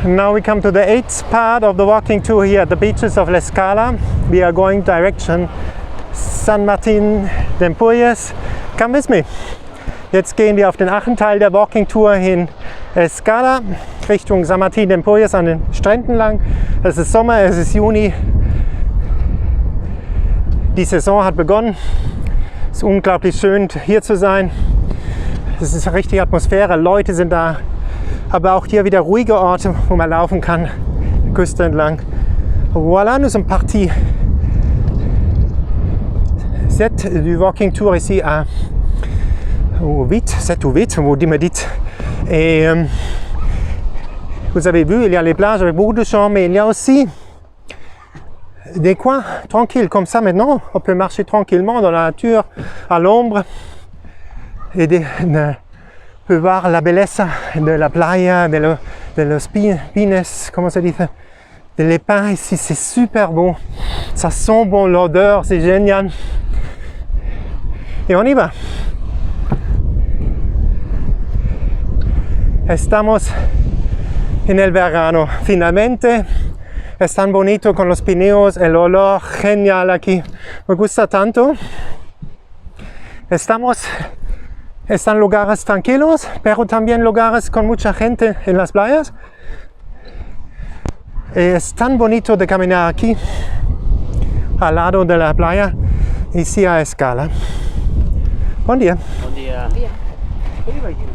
Now we come to the 8th part of the walking tour here at the beaches of Lescala. We are going direction San Martin de Empúries. Come with me. Jetzt gehen wir auf den 8. Teil der Walking Tour in Escala, Richtung San Martin de Empúries an den Stränden lang. Es ist Sommer, es ist Juni. Die Saison hat begonnen. Es ist unglaublich schön hier zu sein. Es ist eine richtige Atmosphäre, Leute sind da. Aber auch hier wieder ruhige Orte, wo man laufen kann, die Küste entlang. Voilà, nous sommes partis. Cette du walking tour ici à 7 ou 8, vous me dites. Et vous avez vu, il y a les plages avec beaucoup de gens, mais il y a aussi des coins tranquilles comme ça maintenant. On peut marcher tranquillement dans la nature, à l'ombre, et on peut voir la belleza de la playa, de los pines, comment ça dit, de les pins ici, c'est super bon. Ça sent bon, l'odeur, c'est génial. Et on y va. Estamos en el verano, finalmente. Es tan bonito con los pineos, el olor genial aquí. Me gusta tanto. Están lugares tranquilos, pero también lugares con mucha gente en las playas. Es tan bonito de caminar aquí, al lado de la playa, ici a Escala. Buen día. Buen día. Buen día.